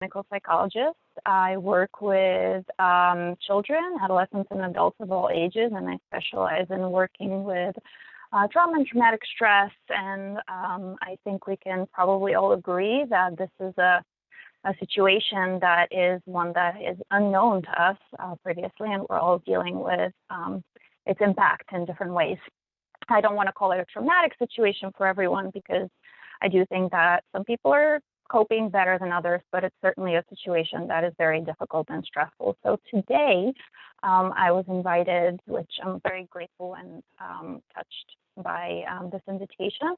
clinical psychologist. I work with children, adolescents, and adults of all ages, and I specialize in working with trauma and traumatic stress. And I think we can probably all agree that this is a situation that is one that is unknown to us previously, and we're all dealing with its impact in different ways. I don't want to call it a traumatic situation for everyone, because I do think that some people are coping better than others, but it's certainly a situation that is very difficult and stressful. So today, I was invited, which I'm very grateful and touched by this invitation,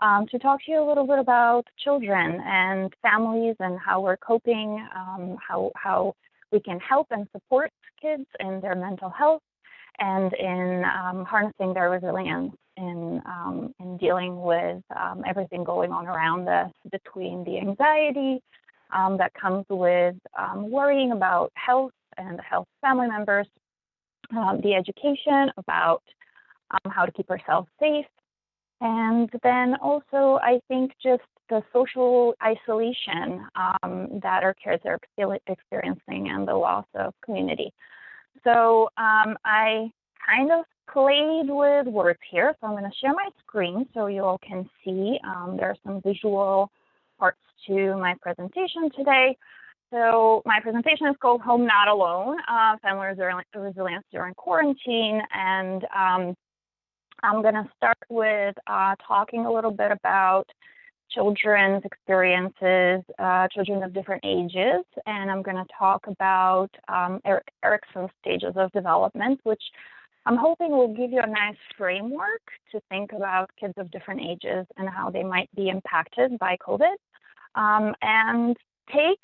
to talk to you a little bit about children and families and how we're coping, how we can help and support kids in their mental health and in harnessing their resilience in dealing with everything going on around us, between the anxiety that comes with worrying about health and the health of family members, the education about how to keep ourselves safe, and then also I think just the social isolation that our kids are experiencing and the loss of community. So I kind of played with words here, so I'm going to share my screen so you all can see. There are some visual parts to my presentation today. So my presentation is called Home Not Alone, Family Resilience During Quarantine, and I'm going to start with talking a little bit about children's experiences, children of different ages, and I'm going to talk about Erikson's stages of development, which I'm hoping will give you a nice framework to think about kids of different ages and how they might be impacted by COVID, and take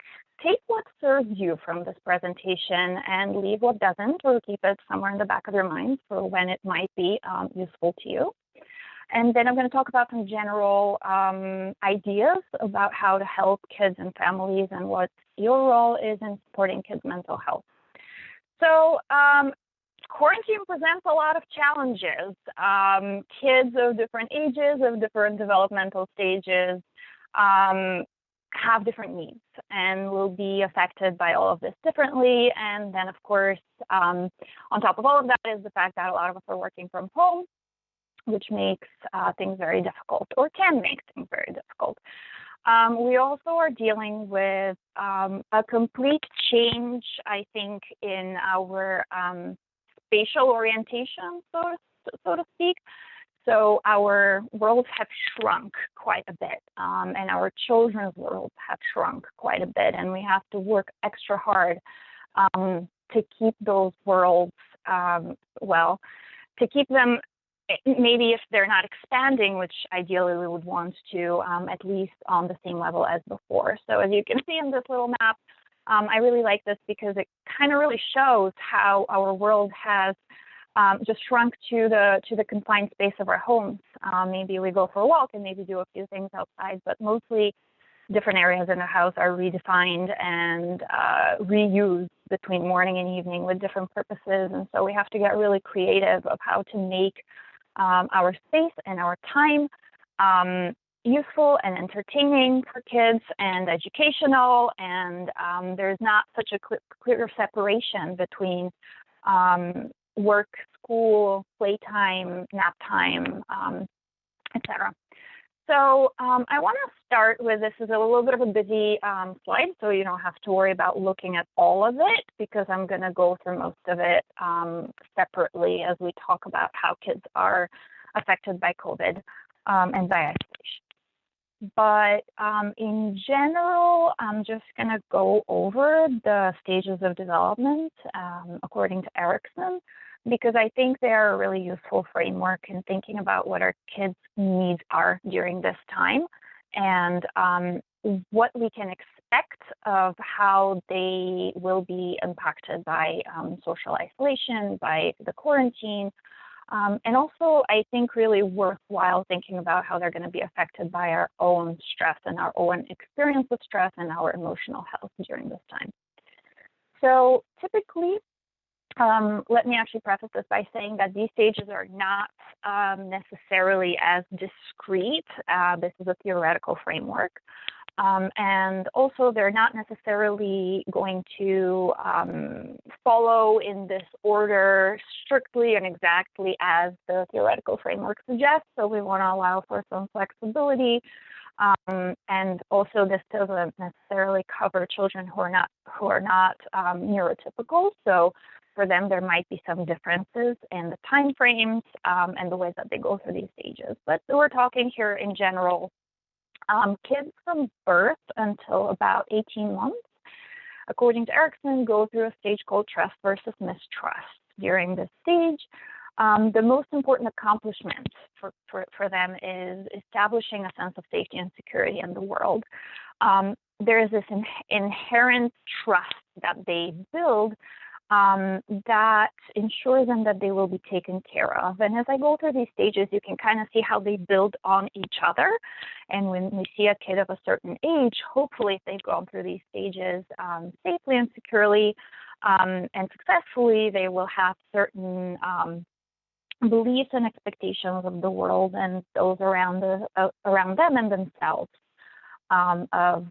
what serves you from this presentation and leave what doesn't, or keep it somewhere in the back of your mind for when it might be useful to you. And then I'm going to talk about some general ideas about how to help kids and families and what your role is in supporting kids' mental health. So quarantine presents a lot of challenges. Kids of different ages, of different developmental stages, have different needs and will be affected by all of this differently. And then, of course, on top of all of that is the fact that a lot of us are working from home, which makes things very difficult, or can make things very difficult. We also are dealing with a complete change, I think, in our spatial orientation, so to speak. So our worlds have shrunk quite a bit, and our children's worlds have shrunk quite a bit, and we have to work extra hard to keep those worlds, to keep them, maybe if they're not expanding, which ideally we would want to, at least on the same level as before. So as you can see in this little map, I really like this because it kind of really shows how our world has just shrunk to the confined space of our homes. Maybe we go for a walk and maybe do a few things outside, but mostly different areas in the house are redefined and reused between morning and evening with different purposes. And so we have to get really creative of how to make our space and our time useful and entertaining for kids and educational. And there's not such a clear separation between work, school, playtime, nap time, etc. So I want to start with, this is a little bit of a busy slide, so you don't have to worry about looking at all of it, because I'm going to go through most of it separately as we talk about how kids are affected by COVID and by isolation. But in general, I'm just going to go over the stages of development according to Erikson, because I think they are a really useful framework in thinking about what our kids' needs are during this time, and what we can expect of how they will be impacted by social isolation, by the quarantine, and also I think really worthwhile thinking about how they're going to be affected by our own stress and our own experience with stress and our emotional health during this time. So typically, let me actually preface this by saying that these stages are not necessarily as discrete. This is a theoretical framework. And also, they're not necessarily going to follow in this order strictly and exactly as the theoretical framework suggests. So we want to allow for some flexibility. And also, this doesn't necessarily cover children who are not neurotypical. So for them, there might be some differences in the time frames and the ways that they go through these stages. But we're talking here in general. Kids from birth until about 18 months, according to Erickson, go through a stage called trust versus mistrust. During this stage, the most important accomplishment for them is establishing a sense of safety and security in the world. There is this inherent trust that they build that ensures them that they will be taken care of. And as I go through these stages, you can kind of see how they build on each other. And when we see a kid of a certain age, hopefully if they've gone through these stages safely and securely and successfully, they will have certain beliefs and expectations of the world and those around them and themselves. Of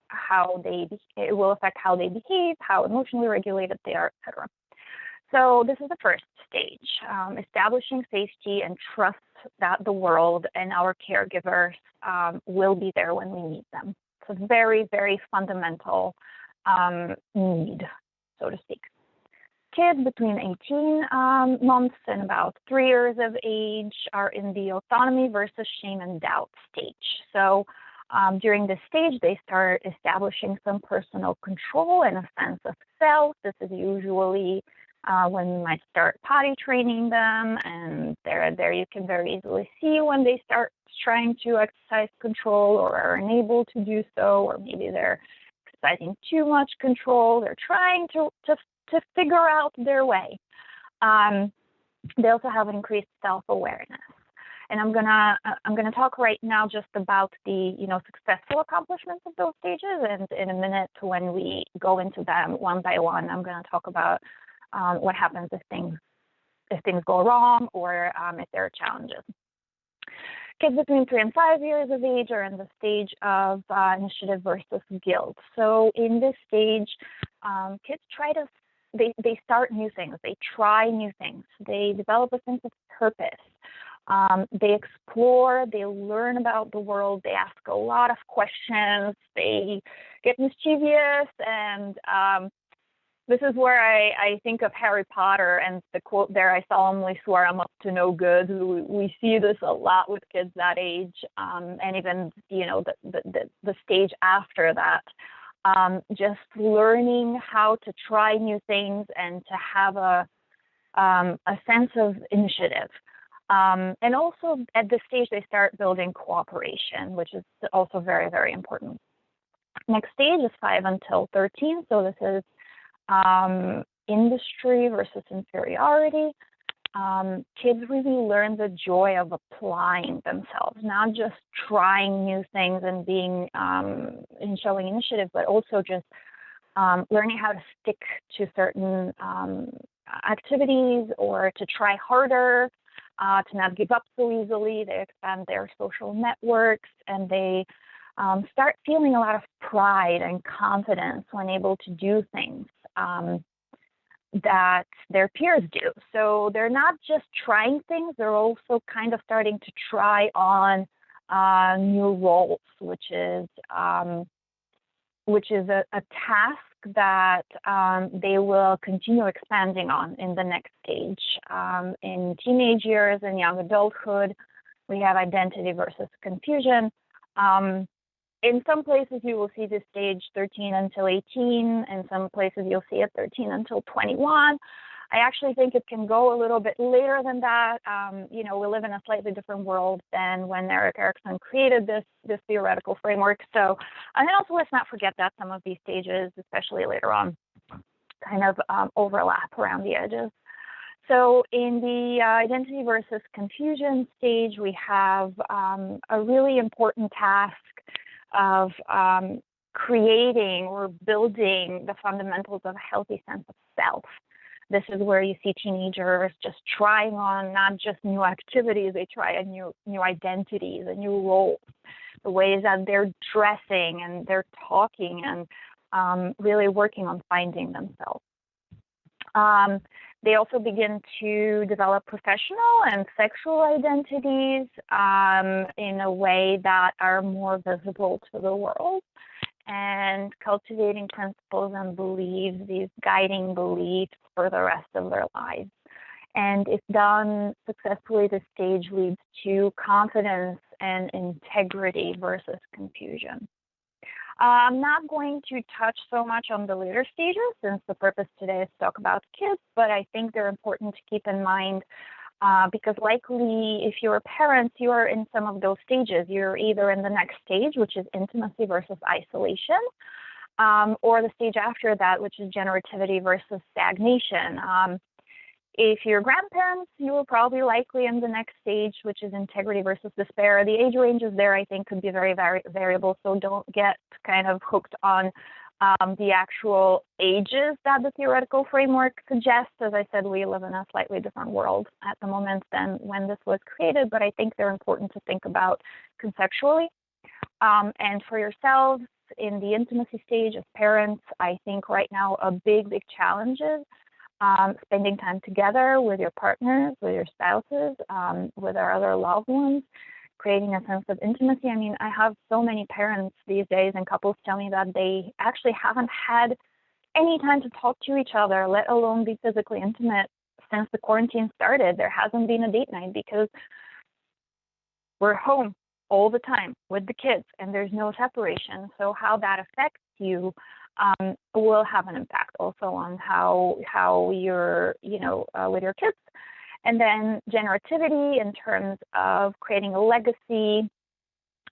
how it will affect how they behave, how emotionally regulated they are, etc. So this is the first stage, establishing safety and trust that the world and our caregivers will be there when we need them. It's a very, very fundamental need, so to speak. Kids between 18 months and about 3 years of age are in the autonomy versus shame and doubt stage. So during this stage, they start establishing some personal control and a sense of self. This is usually when we might start potty training them, and there you can very easily see when they start trying to exercise control or are unable to do so, or maybe they're exercising too much control. They're trying to figure out their way. They also have an increased self-awareness. And I'm gonna talk right now just about the successful accomplishments of those stages, and in a minute when we go into them one by one, I'm gonna talk about what happens if things go wrong or if there are challenges. Kids between 3 and 5 years of age are in the stage of initiative versus guilt. So in this stage, kids they start new things, they try new things, they develop a sense of purpose. They explore, they learn about the world, they ask a lot of questions, they get mischievous, and this is where I think of Harry Potter and the quote there, "I solemnly swear I'm up to no good." We see this a lot with kids that age, and even the stage after that. Just learning how to try new things and to have a sense of initiative. And also at this stage, they start building cooperation, which is also very, very important. Next stage is 5 until 13. So this is industry versus inferiority. Kids really learn the joy of applying themselves, not just trying new things and being and showing initiative, but also just learning how to stick to certain activities or to try harder. To not give up so easily. They expand their social networks, and they start feeling a lot of pride and confidence when able to do things that their peers do. So they're not just trying things, they're also kind of starting to try on new roles, which is a task that they will continue expanding on in the next stage. In teenage years and young adulthood, we have identity versus confusion. In some places, you will see this stage 13 until 18. In some places, you'll see it 13 until 21. I actually think it can go a little bit later than that. We live in a slightly different world than when Erik Erikson created this theoretical framework. So, and then also let's not forget that some of these stages, especially later on, kind of overlap around the edges. So in the identity versus confusion stage, we have a really important task of creating or building the fundamentals of a healthy sense of self. This is where you see teenagers just trying on not just new activities, they try a new identities, a new roles. the ways that they're dressing and they're talking, and really working on finding themselves. They also begin to develop professional and sexual identities in a way that are more visible to the world, and cultivating principles and beliefs, these guiding beliefs for the rest of their lives. And if done successfully, the stage leads to confidence and integrity versus confusion. I'm not going to touch so much on the later stages, since the purpose today is to talk about kids, but I think they're important to keep in mind because likely if you're a parent, you are in some of those stages. You're either in the next stage, which is intimacy versus isolation, or the stage after that, which is generativity versus stagnation. If you're grandparents, you are probably likely in the next stage, which is integrity versus despair. The age ranges there, I think, could be very variable, so don't get kind of hooked on the actual ages that the theoretical framework suggests. As I said, we live in a slightly different world at the moment than when this was created, but I think they're important to think about conceptually. And for yourselves, in the intimacy stage as parents, I think right now a big challenge is spending time together with your partners, with your spouses, with our other loved ones, creating a sense of intimacy. I mean, I have so many parents these days and couples tell me that they actually haven't had any time to talk to each other, let alone be physically intimate since the quarantine started. There hasn't been a date night because we're home all the time with the kids and there's no separation. So how that affects you will have an impact also on how you're, with your kids. And then generativity in terms of creating a legacy.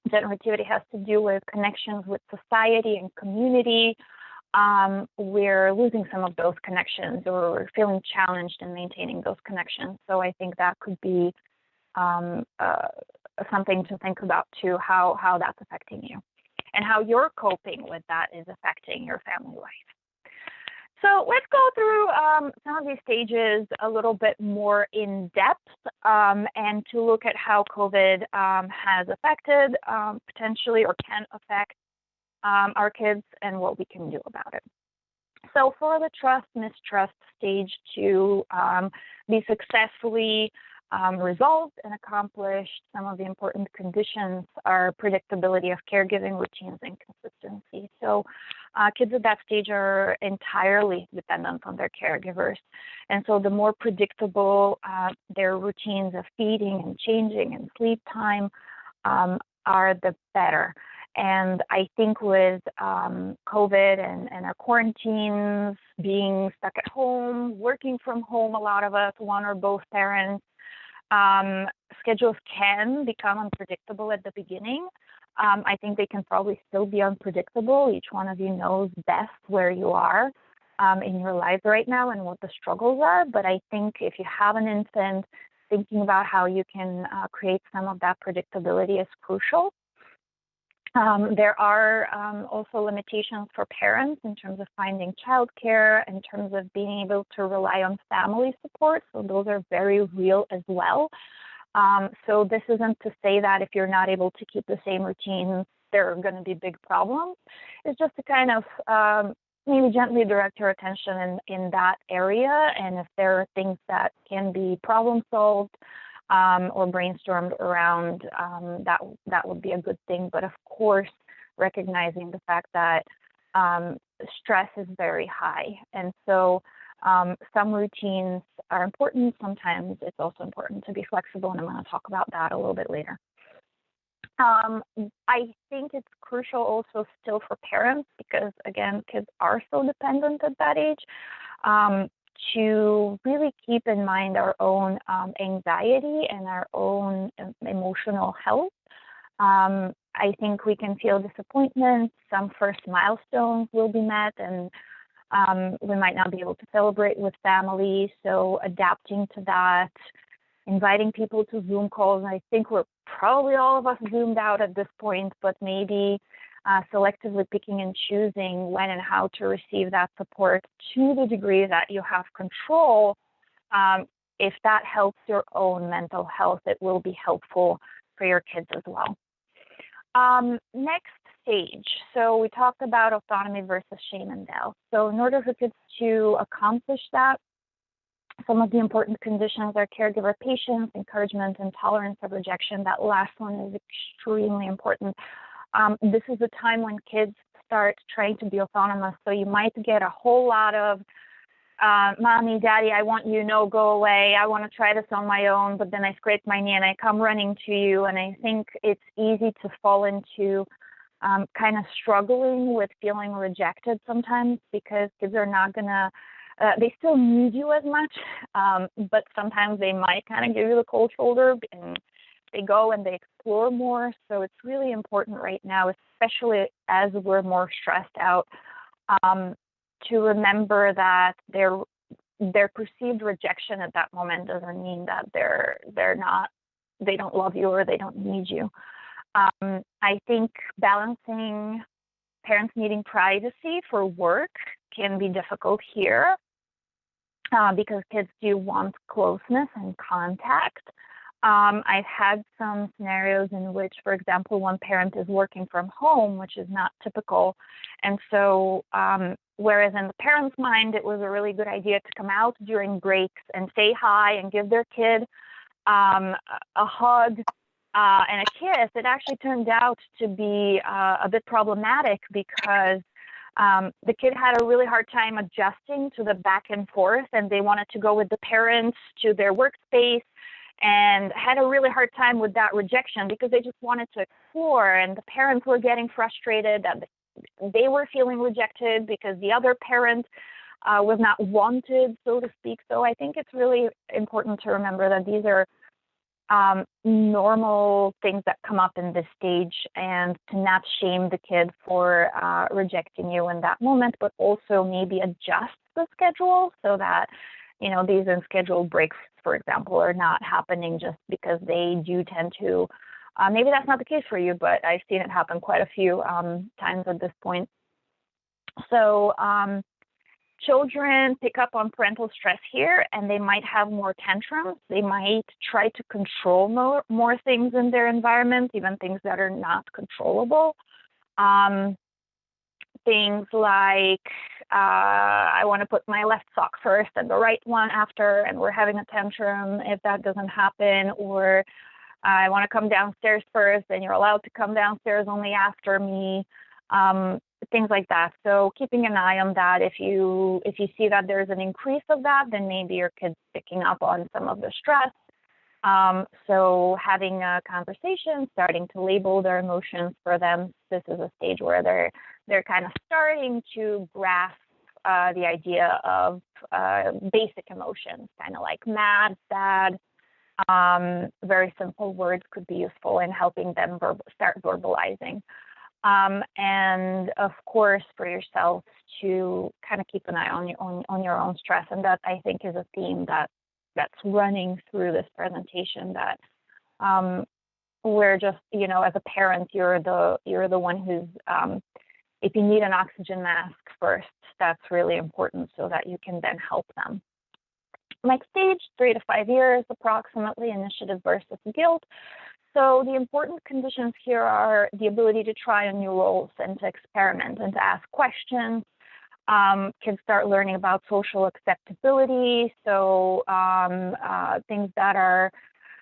Generativity has to do with connections with society and community. We're losing some of those connections, or we're feeling challenged in maintaining those connections. So I think that could be something to think about too, how that's affecting you and how you're coping with that is affecting your family life. So let's go through some of these stages a little bit more in depth and to look at how COVID has affected potentially or can affect our kids and what we can do about it. So for the trust-mistrust stage to be successfully resolved and accomplished, some of the important conditions are predictability of caregiving routines and consistency. So kids at that stage are entirely dependent on their caregivers. And so the more predictable their routines of feeding and changing and sleep time are, the better. And I think with COVID and our quarantines, being stuck at home, working from home, a lot of us, one or both parents, schedules can become unpredictable at the beginning. I think they can probably still be unpredictable. Each one of you knows best where you are in your life right now and what the struggles are. But I think if you have an infant, thinking about how you can create some of that predictability is crucial. There are also limitations for parents in terms of finding childcare, in terms of being able to rely on family support. So those are very real as well. So this isn't to say that if you're not able to keep the same routines, there are going to be big problems. It's just to kind of maybe gently direct your attention in that area. And if there are things that can be problem solved, or brainstormed around, that would be a good thing. But of course, recognizing the fact that stress is very high. And so some routines are important. Sometimes it's also important to be flexible, and I'm going to talk about that a little bit later. I think it's crucial also still for parents because, again, kids are so dependent at that age, to really keep in mind our own anxiety and our own emotional health. I think we can feel disappointment. Some first milestones will be met, and we might not be able to celebrate with family. So adapting to that, inviting people to Zoom calls. And I think we're probably all of us zoomed out at this point, but maybe selectively picking and choosing when and how to receive that support to the degree that you have control. If that helps your own mental health, it will be helpful for your kids as well. Next stage. So we talked about autonomy versus shame and doubt. So in order for kids to accomplish that, some of the important conditions are caregiver patience, encouragement, and tolerance of rejection. That last one is extremely important. This is the time when kids start trying to be autonomous. So you might get a whole lot of, mommy, daddy, I want you, no, go away. I want to try this on my own, but then I scrape my knee and I come running to you. And I think it's easy to fall into kind of struggling with feeling rejected sometimes, because kids are not going to, they still need you as much, but sometimes they might kind of give you the cold shoulder and they go and they explore more. So it's really important right now, especially as we're more stressed out, to remember that their perceived rejection at that moment doesn't mean that they don't love you or they don't need you. I think balancing parents needing privacy for work can be difficult here, because kids do want closeness and contact. I've had some scenarios in which, for example, one parent is working from home, which is not typical. And so, whereas in the parent's mind, it was a really good idea to come out during breaks and say hi and give their kid a hug and a kiss, it actually turned out to be a bit problematic, because the kid had a really hard time adjusting to the back and forth, and they wanted to go with the parents to their workspace and had a really hard time with that rejection because they just wanted to explore, and the parents were getting frustrated that they were feeling rejected because the other parent was not wanted, so to speak. So I think it's really important to remember that these are normal things that come up in this stage, and to not shame the kid for rejecting you in that moment, but also maybe adjust the schedule so that, you know, these unscheduled breaks, for example, are not happening just because they do tend to. Maybe that's not the case for you, but I've seen it happen quite a few times at this point. So children pick up on parental stress here, and they might have more tantrums. They might try to control more things in their environment, even things that are not controllable. Things like, I want to put my left sock first and the right one after, and we're having a tantrum if that doesn't happen, or I want to come downstairs first and you're allowed to come downstairs only after me. Things like that. So keeping an eye on that. If you see that there's an increase of that, then maybe your kid's picking up on some of the stress. So having a conversation, starting to label their emotions for them. This is a stage where they're kind of starting to grasp the idea of basic emotions, kind of like mad, sad. Very simple words could be useful in helping them start verbalizing. And of course, for yourself to kind of keep an eye on your own stress. And that, I think, is a theme that's running through this presentation, that we're just, you know, as a parent, you're the one who's, if you need an oxygen mask first, that's really important so that you can then help them. Next stage, 3 to 5 years, approximately, initiative versus guilt. So the important conditions here are the ability to try on new roles and to experiment and to ask questions. Kids start learning about social acceptability, so things that are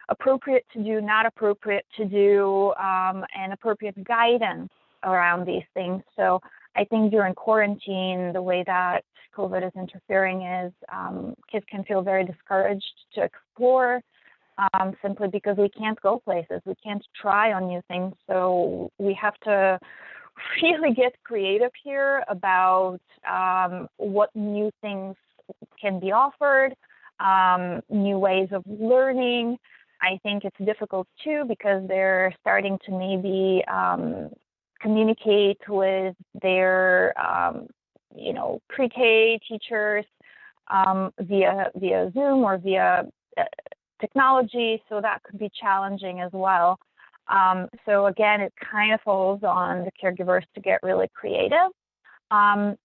appropriate to do, not appropriate to do, and appropriate guidance around these things. So I think during quarantine, the way that COVID is interfering is kids can feel very discouraged to explore, simply because we can't go places, we can't try on new things. So we have to really get creative here about what new things can be offered, new ways of learning. I think it's difficult too because they're starting to maybe communicate with their pre-K teachers via Zoom or via technology, so that could be challenging as well. So again, it kind of falls on the caregivers to get really creative and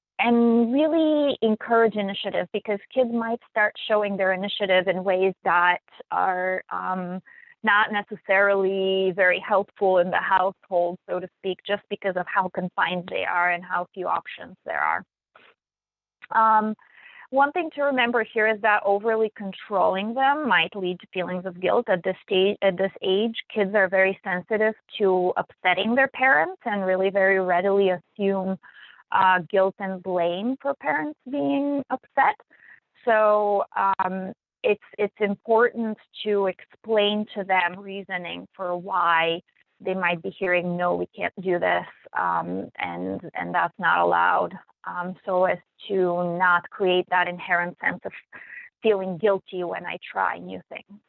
really encourage initiative, because kids might start showing their initiative in ways that are not necessarily very helpful in the household, so to speak, just because of how confined they are and how few options there are. One thing to remember here is that overly controlling them might lead to feelings of guilt. At this age, kids are very sensitive to upsetting their parents and really very readily assume guilt and blame for parents being upset. So it's important to explain to them reasoning for why they might be hearing, no, we can't do this, and that's not allowed, so as to not create that inherent sense of feeling guilty when I try new things.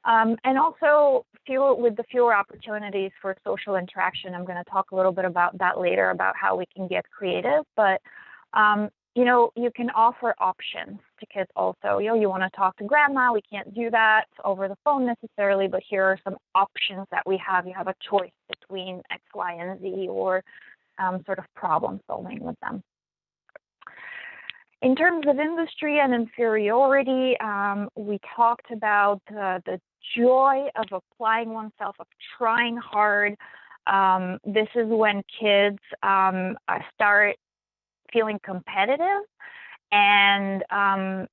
And also, with the fewer opportunities for social interaction, I'm going to talk a little bit about that later, about how we can get creative, but you can offer options to kids also. You want to talk to grandma, we can't do that over the phone necessarily, but here are some options that we have. You have a choice between X, Y, and Z, or sort of problem solving with them. In terms of industry and inferiority, we talked about the joy of applying oneself, of trying hard. This is when kids start feeling competitive, and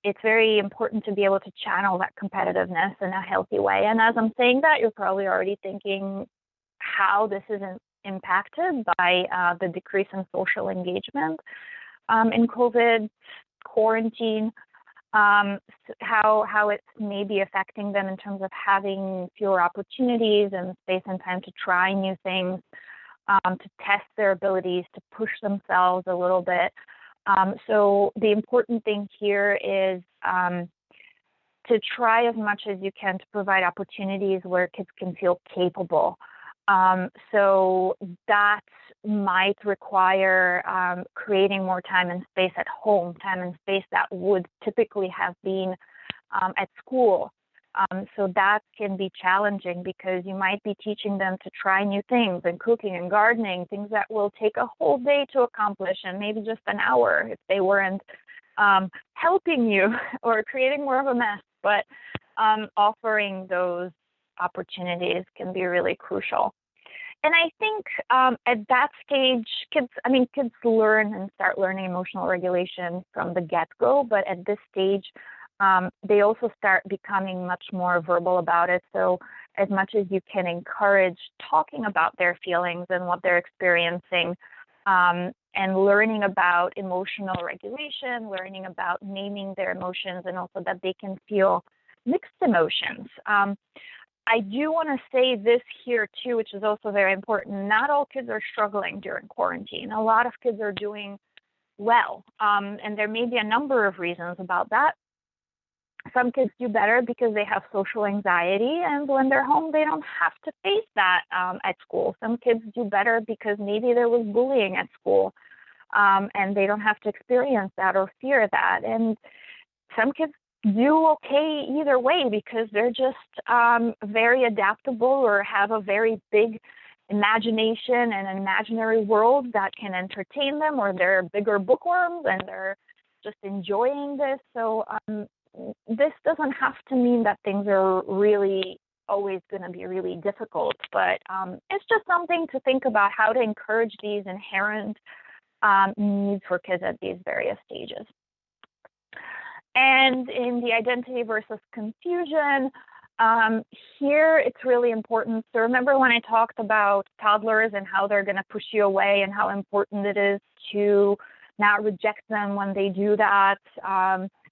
it's very important to be able to channel that competitiveness in a healthy way. And as I'm saying that, you're probably already thinking how this is impacted by the decrease in social engagement in COVID quarantine, how it's maybe affecting them in terms of having fewer opportunities and space and time to try new things, to test their abilities, to push themselves a little bit. So the important thing here is to try as much as you can to provide opportunities where kids can feel capable. So that might require creating more time and space at home, time and space that would typically have been at school. So that can be challenging because you might be teaching them to try new things and cooking and gardening, things that will take a whole day to accomplish and maybe just an hour if they weren't helping you or creating more of a mess. But offering those opportunities can be really crucial. And I think at that stage, kids learn and start learning emotional regulation from the get-go, but at this stage, they also start becoming much more verbal about it. So as much as you can encourage talking about their feelings and what they're experiencing, and learning about emotional regulation, learning about naming their emotions, and also that they can feel mixed emotions. I do want to say this here too, which is also very important. Not all kids are struggling during quarantine. A lot of kids are doing well, and there may be a number of reasons about that. Some kids do better because they have social anxiety, and when they're home, they don't have to face that at school. Some kids do better because maybe there was bullying at school, and they don't have to experience that or fear that. And some kids do okay either way because they're just very adaptable or have a very big imagination and an imaginary world that can entertain them, or they're bigger bookworms and they're just enjoying this. So this doesn't have to mean that things are really always going to be really difficult, but it's just something to think about, how to encourage these inherent needs for kids at these various stages. And in the identity versus confusion, here it's really important. So remember when I talked about toddlers and how they're going to push you away and how important it is to not reject them when they do that,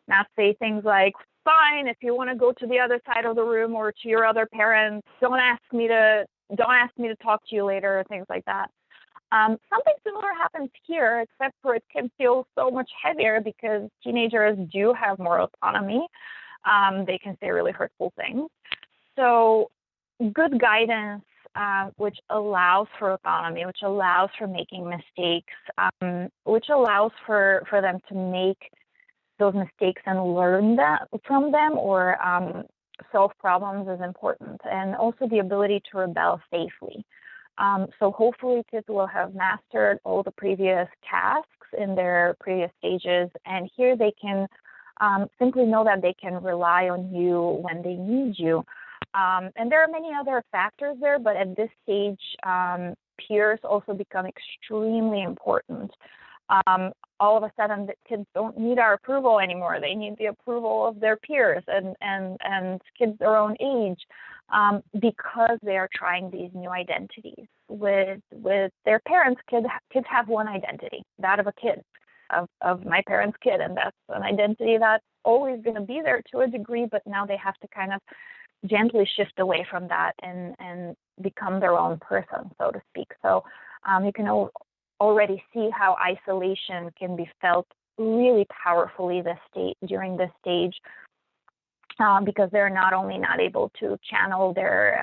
not say things like, fine, if you want to go to the other side of the room or to your other parents, don't ask me to talk to you later, or things like that. Something similar happens here, except for it can feel so much heavier because teenagers do have more autonomy. They can say really hurtful things. So good guidance, which allows for autonomy, which allows for making mistakes, which allows for them to make those mistakes and learn that from them, or solve problems, is important. And also the ability to rebel safely. So hopefully kids will have mastered all the previous tasks in their previous stages, and here they can simply know that they can rely on you when they need you. And there are many other factors there, but at this stage, peers also become extremely important. All of a sudden, the kids don't need our approval anymore. They need the approval of their peers and kids their own age, because they are trying these new identities. With their parents, kids have one identity, that of a kid, of my parents' kid, and that's an identity that's always going to be there to a degree, but now they have to kind of gently shift away from that and become their own person, so to speak. So you can already see how isolation can be felt really powerfully during this stage, because they're not only not able to channel their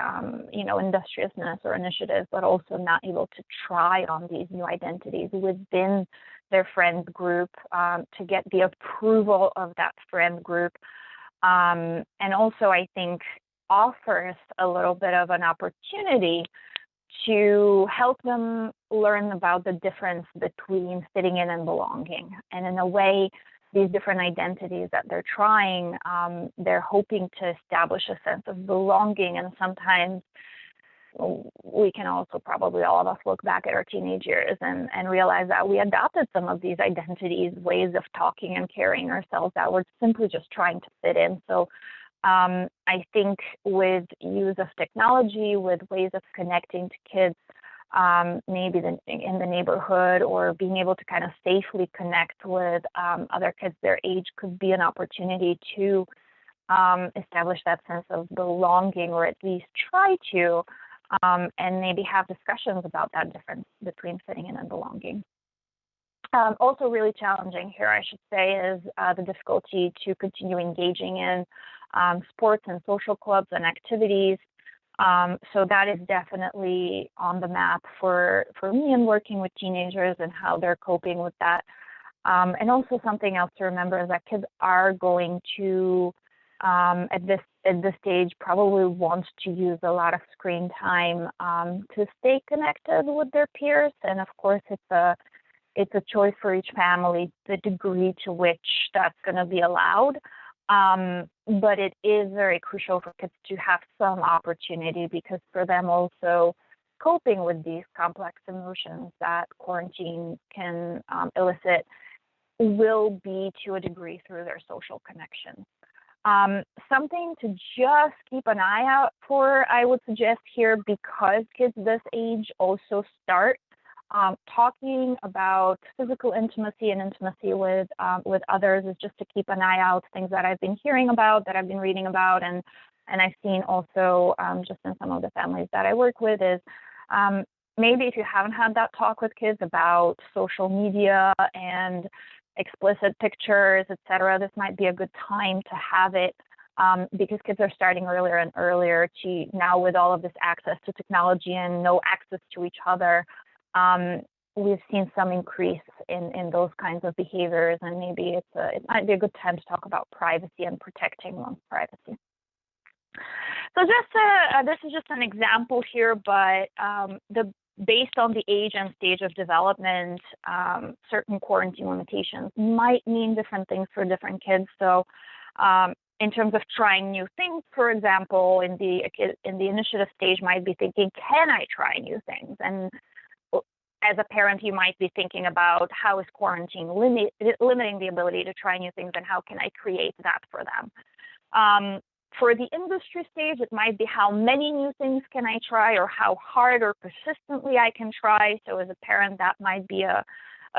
industriousness or initiative, but also not able to try on these new identities within their friend group, to get the approval of that friend group, and also I think offers a little bit of an opportunity to help them learn about the difference between fitting in and belonging. And in a way, these different identities that they're trying, they're hoping to establish a sense of belonging. And sometimes we can also, probably all of us, look back at our teenage years and realize that we adopted some of these identities, ways of talking and carrying ourselves that were simply just trying to fit in. So I think with use of technology, with ways of connecting to kids, maybe in the neighborhood, or being able to kind of safely connect with other kids their age, could be an opportunity to establish that sense of belonging, or at least try to, and maybe have discussions about that difference between fitting in and belonging. Also really challenging here, I should say, is the difficulty to continue engaging in sports and social clubs and activities. So that is definitely on the map for me in working with teenagers and how they're coping with that. And also something else to remember is that kids are going to, at this stage, probably want to use a lot of screen time to stay connected with their peers. And of course, it's a choice for each family, the degree to which that's going to be allowed. But it is very crucial for kids to have some opportunity, because for them also, coping with these complex emotions that quarantine can elicit will be to a degree through their social connections. Something to just keep an eye out for, I would suggest here, because kids this age also start talking about physical intimacy and intimacy with others, is just to keep an eye out. Things that I've been hearing about, that I've been reading about, and I've seen also just in some of the families that I work with, is maybe if you haven't had that talk with kids about social media and explicit pictures, etc., this might be a good time to have it, because kids are starting earlier and earlier to now, with all of this access to technology and no access to each other. We've seen some increase in those kinds of behaviors, and maybe it might be a good time to talk about privacy and protecting one's privacy. So this is just an example here, but based on the age and stage of development, certain quarantine limitations might mean different things for different kids. So in terms of trying new things, for example, in the initiative stage might be thinking, can I try new things? And as a parent, you might be thinking about, how is quarantine limiting the ability to try new things, and how can I create that for them? For the industry stage, it might be, how many new things can I try, or how hard or persistently I can try. So as a parent, that might be a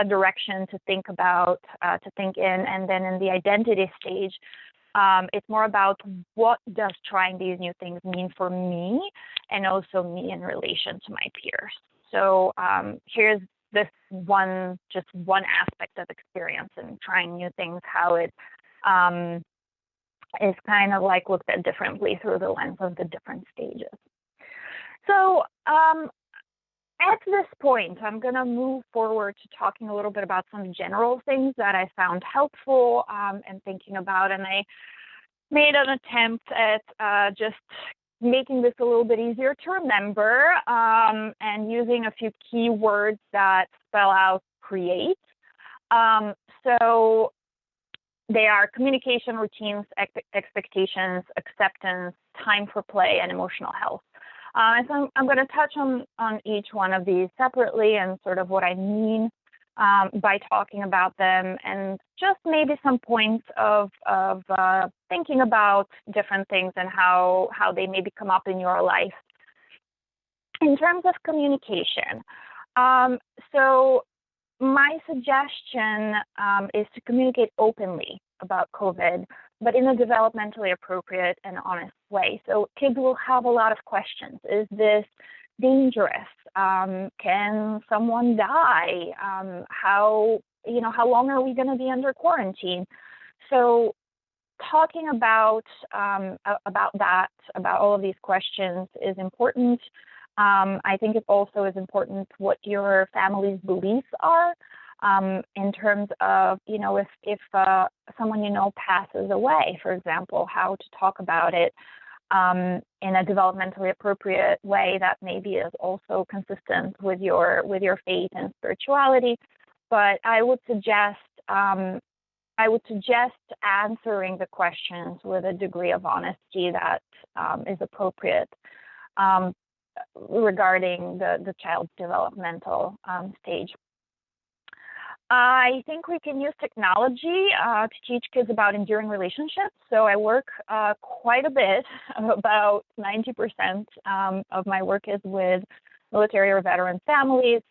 direction to think about, to think in. And then in the identity stage, it's more about, what does trying these new things mean for me, and also me in relation to my peers. So here's this one aspect of experience in trying new things, how it is kind of like looked at differently through the lens of the different stages. So at this point, I'm going to move forward to talking a little bit about some general things that I found helpful and thinking about. And I made an attempt at just making this a little bit easier to remember, and using a few key words that spell out create. So they are communication, routines, expectations, acceptance, time for play, and emotional health. So I'm going to touch on each one of these separately and sort of what I mean by talking about them, and just maybe some points of thinking about different things and how they maybe come up in your life. In terms of communication, so my suggestion is to communicate openly about COVID, but in a developmentally appropriate and honest way. So kids will have a lot of questions. Is this dangerous? Can someone die? How long are we going to be under quarantine? So talking about that, about all of these questions is important. I think it also is important what your family's beliefs are, in terms of, if someone passes away, for example, how to talk about it in a developmentally appropriate way that maybe is also consistent with your faith and spirituality. But I would suggest answering the questions with a degree of honesty that is appropriate regarding the child's developmental stage. I think we can use technology to teach kids about enduring relationships. So I work quite a bit, about 90% of my work is with military or veteran families.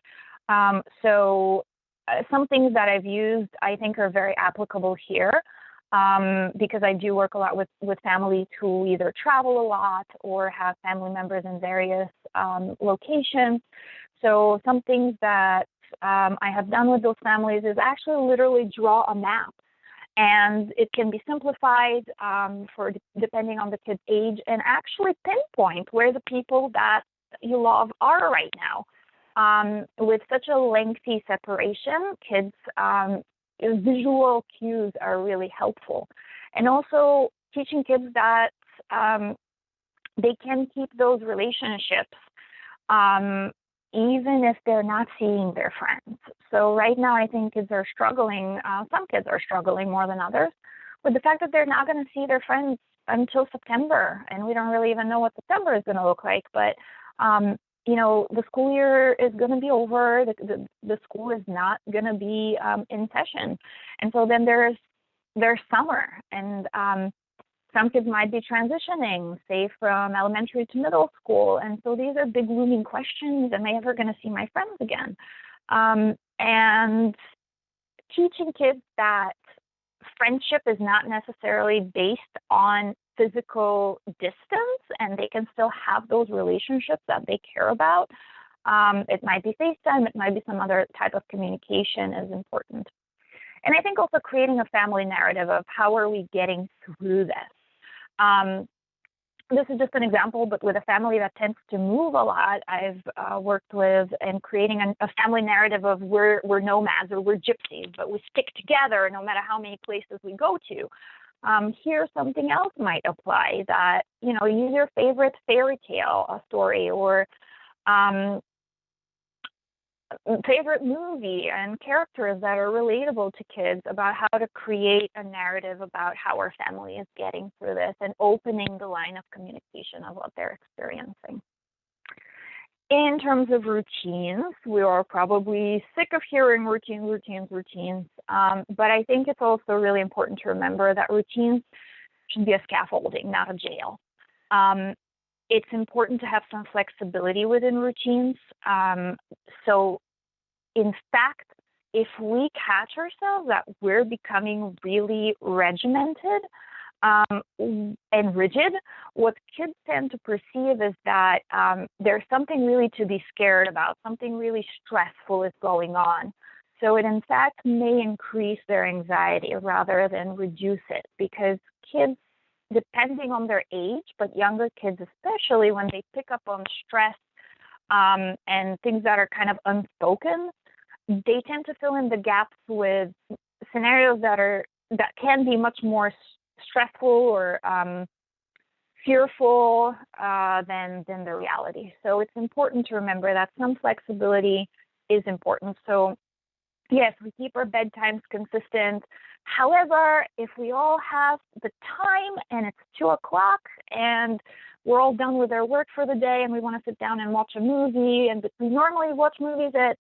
So some things that I've used I think are very applicable here, because I do work a lot with families who either travel a lot or have family members in various locations. So some things that I have done with those families is actually literally draw a map, and it can be simplified depending on the kid's age, and actually pinpoint where the people that you love are right now. With such a lengthy separation, kids' visual cues are really helpful, and also teaching kids that they can keep those relationships even if they're not seeing their friends. So right now, I think kids are struggling. Some kids are struggling more than others with the fact that they're not going to see their friends until September, and we don't really even know what September is going to look like. But the school year is going to be over. The school is not going to be in session, and so then there's summer, and some kids might be transitioning, say, from elementary to middle school. And so these are big looming questions. Am I ever going to see my friends again? And teaching kids that friendship is not necessarily based on physical distance, and they can still have those relationships that they care about. It might be FaceTime, it might be some other type of communication is important. And I think also creating a family narrative of how are we getting through this. This is just an example, but with a family that tends to move a lot, I've worked with and creating a family narrative of we're nomads or we're gypsies, but we stick together no matter how many places we go to. Here, something else might apply, that, use your favorite fairy tale story or favorite movie and characters that are relatable to kids about how to create a narrative about how our family is getting through this and opening the line of communication of what they're experiencing. In terms of routines, we are probably sick of hearing routines, but I think it's also really important to remember that routines should be a scaffolding, not a jail. It's important to have some flexibility within routines. So, in fact, if we catch ourselves that we're becoming really regimented and rigid, what kids tend to perceive is that there's something really to be scared about, something really stressful is going on. So it, in fact, may increase their anxiety rather than reduce it, because kids, depending on their age, but younger kids especially, when they pick up on stress and things that are kind of unspoken, they tend to fill in the gaps with scenarios that can be much more stressful or fearful than the reality. So it's important to remember that some flexibility is important. So yes, we keep our bedtimes consistent. However, if we all have the time and it's 2 o'clock and we're all done with our work for the day and we want to sit down and watch a movie, and we normally watch movies at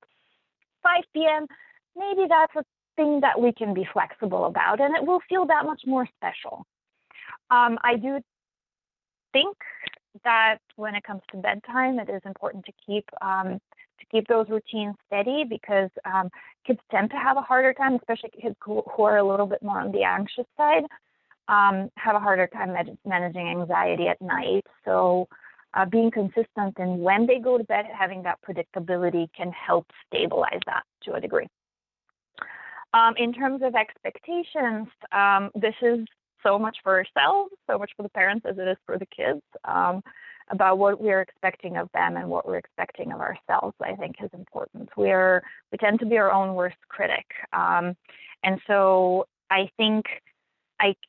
5 p.m., maybe that's a thing that we can be flexible about, and it will feel that much more special. I do think that when it comes to bedtime, it is important to keep those routines steady, because kids tend to have a harder time, especially kids who are a little bit more on the anxious side, have a harder time managing anxiety at night. So being consistent in when they go to bed, having that predictability can help stabilize that to a degree. In terms of expectations, this is so much for ourselves, so much for the parents as it is for the kids, about what we're expecting of them and what we're expecting of ourselves, I think is important. We tend to be our own worst critic. And so I think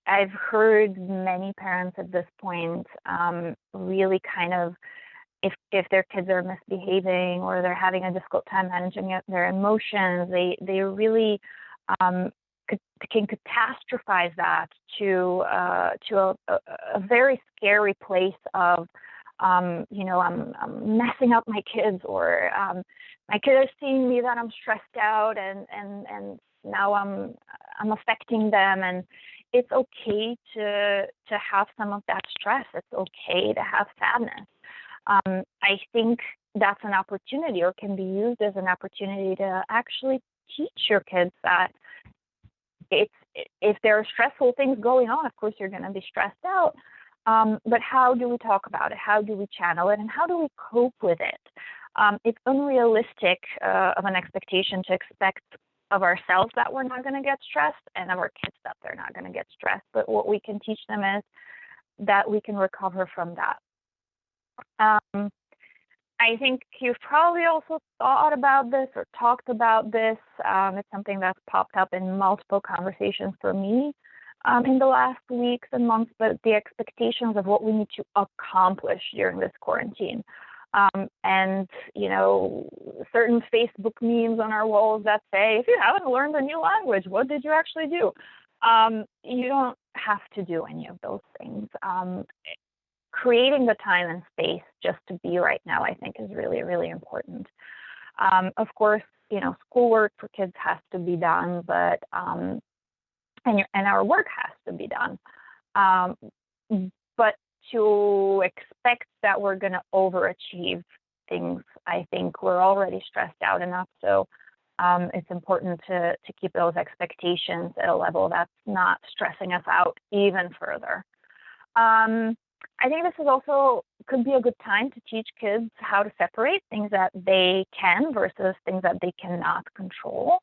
I've heard many parents at this point really kind of, if their kids are misbehaving or they're having a difficult time managing their emotions, they really can catastrophize that to a very scary place of, I'm messing up my kids, or my kids are seeing me that I'm stressed out, and now I'm affecting them. And it's okay to have some of that stress. It's okay to have sadness. I think that's an opportunity, or can be used as an opportunity to actually teach your kids that if there are stressful things going on, of course you're going to be stressed out. But how do we talk about it? How do we channel it? And how do we cope with it? It's unrealistic of an expectation to expect of ourselves that we're not going to get stressed, and of our kids that they're not going to get stressed. But what we can teach them is that we can recover from that. I think you've probably also thought about this or talked about this. It's something that's popped up in multiple conversations for me in the last weeks and months, but the expectations of what we need to accomplish during this quarantine. And, certain Facebook memes on our walls that say, if you haven't learned a new language, what did you actually do? You don't have to do any of those things. Creating the time and space just to be right now, I think, is really, really important. Of course, schoolwork for kids has to be done, but and our work has to be done. But to expect that we're going to overachieve things, I think we're already stressed out enough. So it's important to keep those expectations at a level that's not stressing us out even further. I think this is also could be a good time to teach kids how to separate things that they can versus things that they cannot control.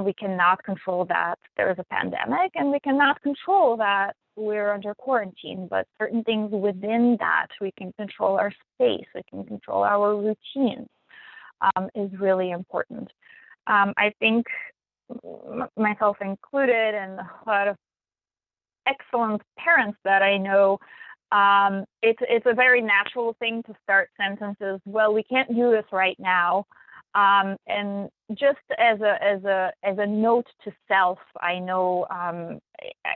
We cannot control that there is a pandemic, and we cannot control that we're under quarantine, but certain things within that, we can control our space, we can control our routines, is really important. I think, myself included, and a lot of excellent parents that I know, it's a very natural thing to start sentences, well, we can't do this right now. And just as a note to self, I know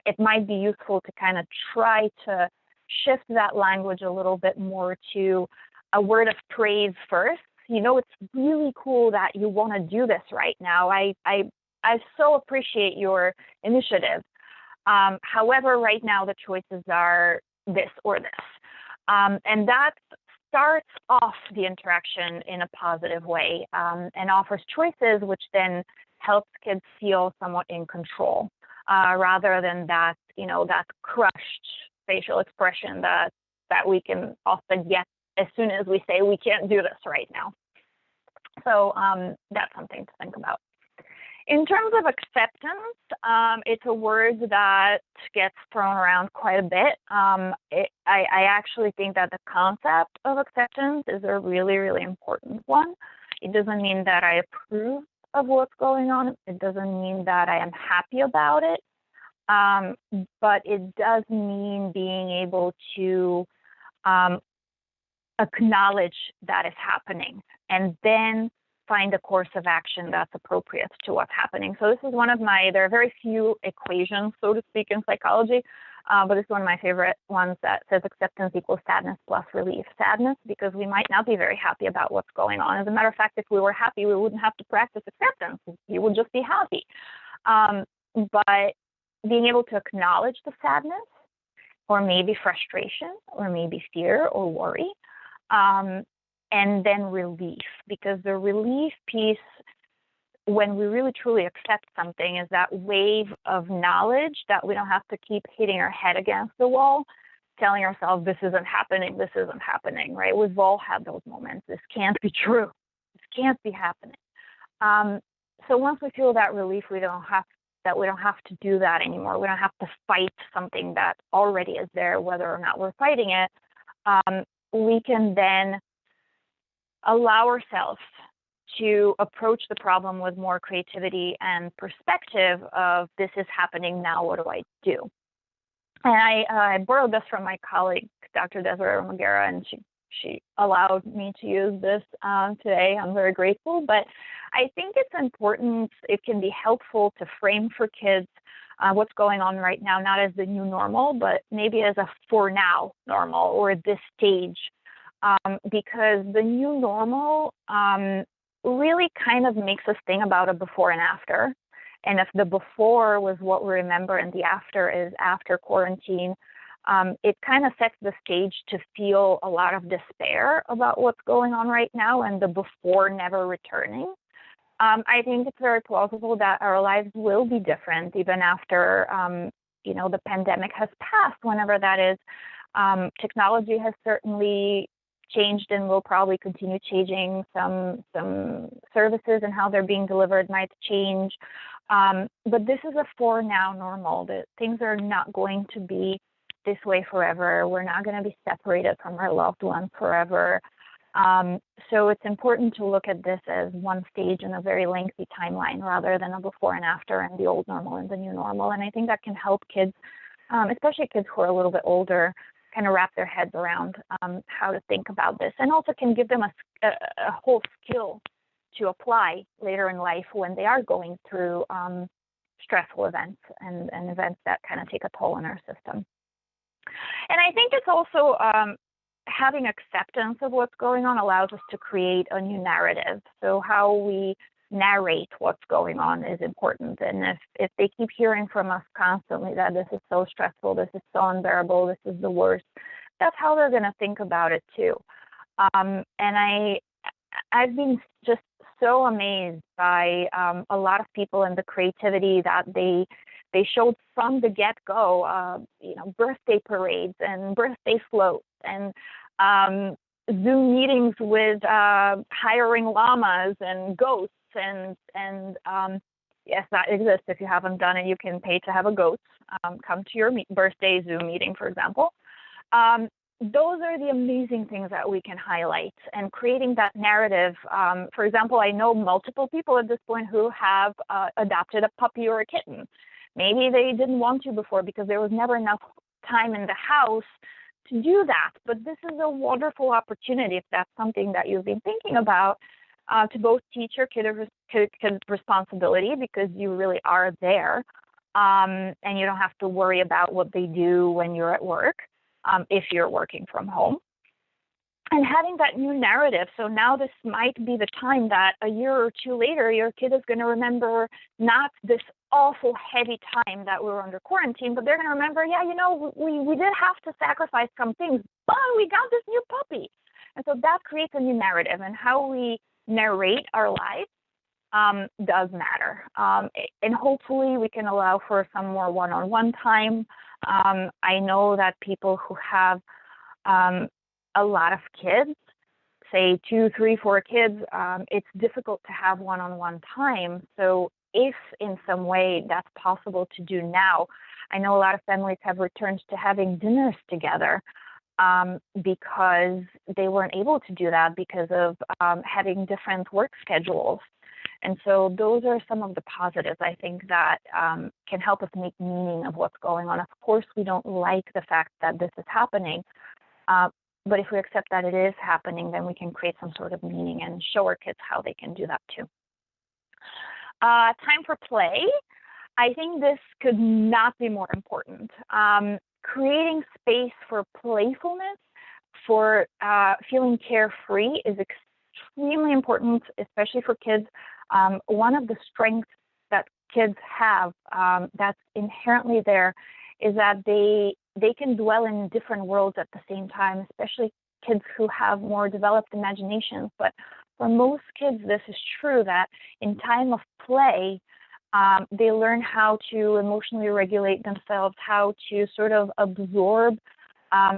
it might be useful to kind of try to shift that language a little bit more to a word of praise first. It's really cool that you want to do this right now. I so appreciate your initiative. However, right now the choices are this or this. And that starts off the interaction in a positive way, and offers choices, which then helps kids feel somewhat in control, rather than that, that crushed facial expression that we can often get as soon as we say we can't do this right now. So that's something to think about. In terms of acceptance, it's a word that gets thrown around quite a bit. I actually think that the concept of acceptance is a really, really important one. It doesn't mean that I approve of what's going on. It doesn't mean that I am happy about it. But it does mean being able to acknowledge that is happening, and then find a course of action that's appropriate to what's happening. So this is there are very few equations, so to speak, in psychology, but it's one of my favorite ones that says acceptance equals sadness plus relief. Sadness, because we might not be very happy about what's going on. As a matter of fact, if we were happy, we wouldn't have to practice acceptance. We would just be happy. But being able to acknowledge the sadness, or maybe frustration, or maybe fear or worry, and then relief, because the relief piece, when we really truly accept something, is that wave of knowledge that we don't have to keep hitting our head against the wall, telling ourselves this isn't happening, right? We've all had those moments. This can't be true. This can't be happening. So once we feel that relief, we don't have to do that anymore. We don't have to fight something that already is there, whether or not we're fighting it. We can then allow ourselves to approach the problem with more creativity and perspective of, this is happening now, what do I do? And I borrowed this from my colleague, Dr. Deborah Heiser, and she allowed me to use this today. I'm very grateful. But I think it's important, it can be helpful to frame for kids what's going on right now, not as the new normal, but maybe as a for now normal, or this stage. Because the new normal really kind of makes us think about a before and after. And if the before was what we remember and the after is after quarantine, it kind of sets the stage to feel a lot of despair about what's going on right now and the before never returning. I think it's very plausible that our lives will be different even after the pandemic has passed, whenever that is. Technology has certainly changed and will probably continue changing. Some services and how they're being delivered might change. But this is a for now normal, that things are not going to be this way forever. We're not going to be separated from our loved ones forever. So it's important to look at this as one stage in a very lengthy timeline, rather than a before and after and the old normal and the new normal. And I think that can help kids, especially kids who are a little bit older, kind of wrap their heads around how to think about this, and also can give them a whole skill to apply later in life when they are going through stressful events and events that kind of take a toll on our system. And I think it's also having acceptance of what's going on allows us to create a new narrative. So how we narrate what's going on is important. And if they keep hearing from us constantly that this is so stressful, this is so unbearable, this is the worst, that's how they're going to think about it too. And I've been just so amazed by a lot of people and the creativity that they showed from the get-go. Birthday parades and birthday floats and Zoom meetings with hiring llamas and ghosts. And yes, that exists. If you haven't done it, you can pay to have a ghost come to your birthday Zoom meeting, for example. Those are the amazing things that we can highlight, and creating that narrative. For example, I know multiple people at this point who have adopted a puppy or a kitten. Maybe they didn't want to before because there was never enough time in the house to do that. But this is a wonderful opportunity, if that's something that you've been thinking about, to both teach your kid responsibility, because you really are there, and you don't have to worry about what they do when you're at work, if you're working from home. And having that new narrative. So now this might be the time that a year or two later, your kid is going to remember not this awful heavy time that we were under quarantine, but they're going to remember, we did have to sacrifice some things, but we got this new puppy. And so that creates a new narrative, and how we narrate our life does matter. And hopefully we can allow for some more one-on-one time. I know that people who have a lot of kids, say 2, 3, 4 kids, it's difficult to have one-on-one time. So if in some way that's possible to do now, I know a lot of families have returned to having dinners together because they weren't able to do that because of having different work schedules. And so those are some of the positives, I think, that can help us make meaning of what's going on. Of course, we don't like the fact that this is happening, But if we accept that it is happening, then we can create some sort of meaning and show our kids how they can do that too. Time for play. I think this could not be more important. Creating space for playfulness, for feeling carefree is extremely important, especially for kids. One of the strengths that kids have that's inherently there is that they can dwell in different worlds at the same time, especially kids who have more developed imaginations. But for most kids, this is true, that in time of play, they learn how to emotionally regulate themselves, how to sort of absorb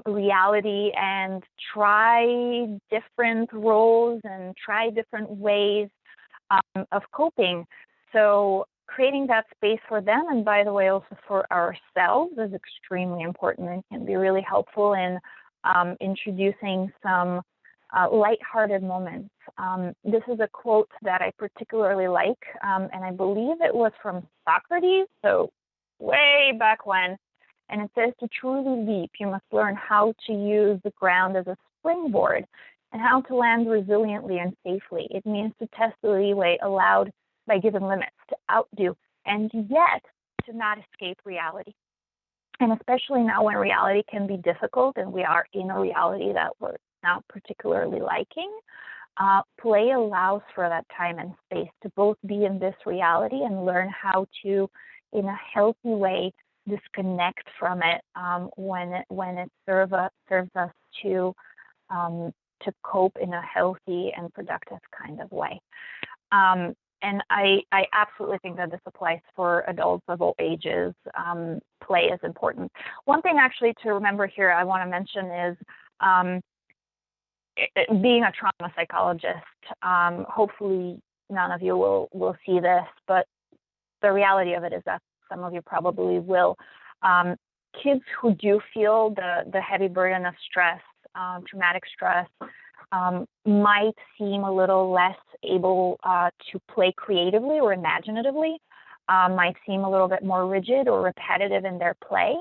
reality and try different roles and try different ways of coping. So creating that space for them, and by the way, also for ourselves, is extremely important and can be really helpful in introducing some lighthearted moments. This is a quote that I particularly like, and I believe it was from Socrates, so way back when. And it says, to truly leap, you must learn how to use the ground as a springboard and how to land resiliently and safely. It means to test the leeway allowed by given limits, to outdo, and yet to not escape reality. And especially now when reality can be difficult and we are in a reality that we're not particularly liking, play allows for that time and space to both be in this reality and learn how to, in a healthy way, disconnect from it when it serves us to cope in a healthy and productive kind of way. And I absolutely think that this applies for adults of all ages. Play is important. One thing actually to remember here I want to mention is being a trauma psychologist. Hopefully none of you will see this, but the reality of it is that some of you probably will. Kids who do feel the heavy burden of stress, traumatic stress, might seem a little less able to play creatively or imaginatively, might seem a little bit more rigid or repetitive in their play.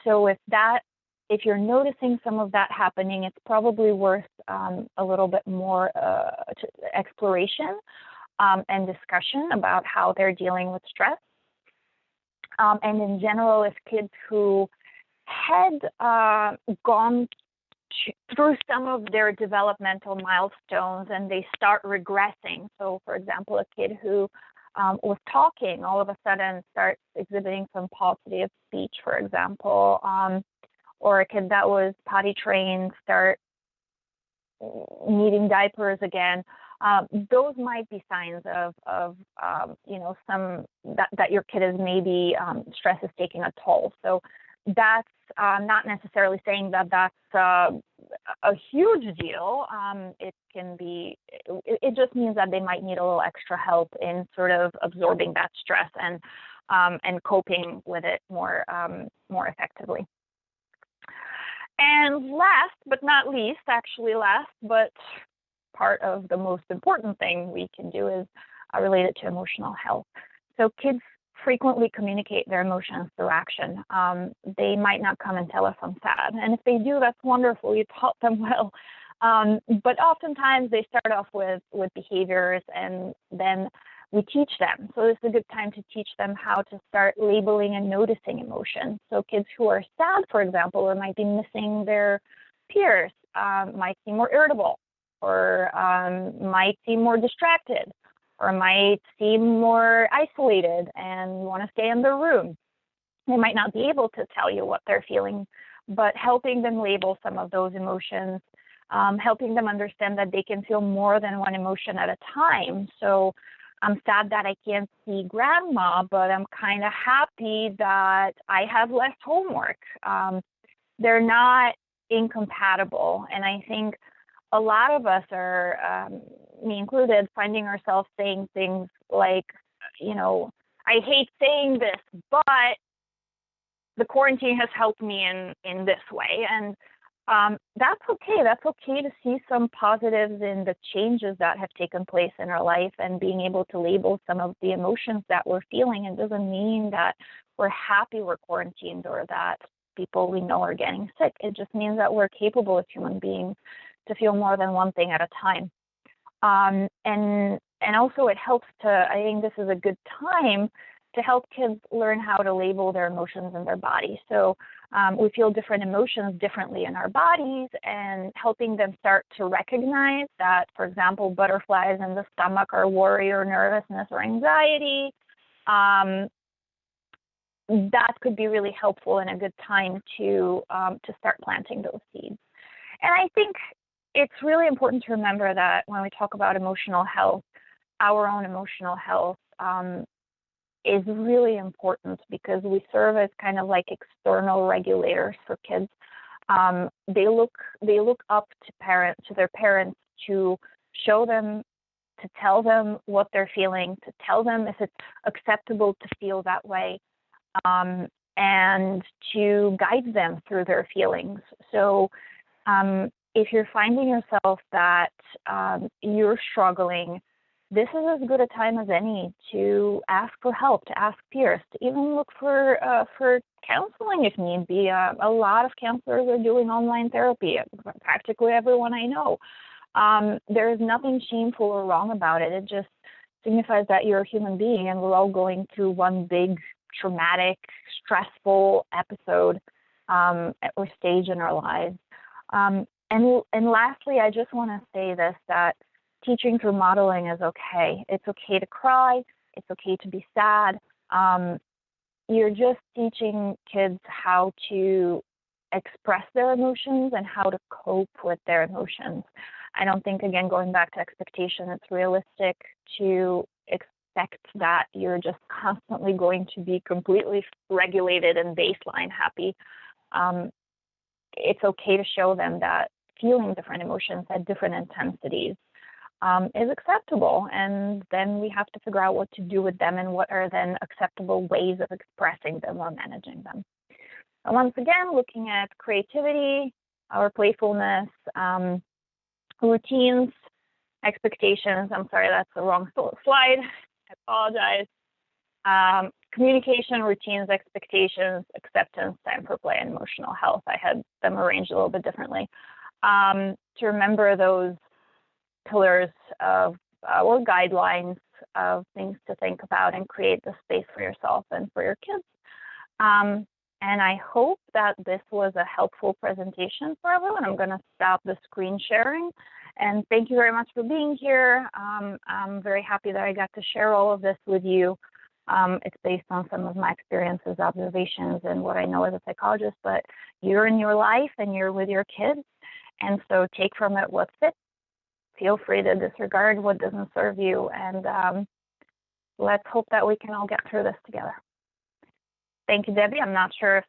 So if you're noticing some of that happening, it's probably worth a little bit more exploration and discussion about how they're dealing with stress. And in general, if kids who had gone through some of their developmental milestones and they start regressing. So, for example, a kid who was talking all of a sudden starts exhibiting some paucity of speech, for example, or a kid that was potty trained start needing diapers again. Those might be signs of some that your kid is maybe stress is taking a toll. So that's not necessarily saying that that's a huge deal. It can be. It just means that they might need a little extra help in sort of absorbing that stress and coping with it more effectively. And last but not least, actually last, but part of the most important thing we can do is related to emotional health. So kids frequently communicate their emotions through action. They might not come and tell us I'm sad. And if they do, that's wonderful. You taught them well. But oftentimes they start off with behaviors and then we teach them. So this is a good time to teach them how to start labeling and noticing emotions. So kids who are sad, for example, or might be missing their peers, might seem more irritable, or might seem more distracted, or might seem more isolated and want to stay in their room. They might not be able to tell you what they're feeling, but helping them label some of those emotions, helping them understand that they can feel more than one emotion at a time. So I'm sad that I can't see grandma, but I'm kind of happy that I have less homework. They're not incompatible. And I think a lot of us are, me included, finding ourselves saying things like, I hate saying this, but the quarantine has helped me in this way. And that's okay. That's okay to see some positives in the changes that have taken place in our life and being able to label some of the emotions that we're feeling. It doesn't mean that we're happy we're quarantined or that people we know are getting sick. It just means that we're capable as human beings to feel more than one thing at a time. And also it helps to, I think this is a good time to help kids learn how to label their emotions in their body. So we feel different emotions differently in our bodies, and helping them start to recognize that, for example, butterflies in the stomach are worry or nervousness or anxiety. That could be really helpful and a good time to start planting those seeds. And I think it's really important to remember that when we talk about emotional health, our own emotional health is really important, because we serve as kind of like external regulators for kids. They look up to their parents to show them, to tell them what they're feeling, to tell them if it's acceptable to feel that way, and to guide them through their feelings. So if you're finding yourself that you're struggling, this is as good a time as any to ask for help, to ask peers, to even look for counseling if need be. A lot of counselors are doing online therapy, practically everyone I know. There is nothing shameful or wrong about it. It just signifies that you're a human being, and we're all going through one big traumatic, stressful episode or stage in our lives. And lastly, I just want to say this, that teaching through modeling is okay. It's okay to cry. It's okay to be sad. You're just teaching kids how to express their emotions and how to cope with their emotions. I don't think, again, going back to expectation, it's realistic to expect that you're just constantly going to be completely regulated and baseline happy. It's okay to show them that feeling different emotions at different intensities is acceptable, and then we have to figure out what to do with them and what are then acceptable ways of expressing them or managing them. And once again, looking at creativity, our playfulness, routines, expectations. I'm sorry, that's the wrong slide. I apologize. Communication, routines, expectations, acceptance, time for play, and emotional health. I had them arranged a little bit differently. To remember those pillars of or guidelines of things to think about and create the space for yourself and for your kids. And I hope that this was a helpful presentation for everyone. I'm going to stop the screen sharing. And thank you very much for being here. I'm very happy that I got to share all of this with you. It's based on some of my experiences, observations, and what I know as a psychologist, but you're in your life and you're with your kids. And so take from it what fits. Feel free to disregard what doesn't serve you. And let's hope that we can all get through this together. Thank you, Debbie. I'm not sure if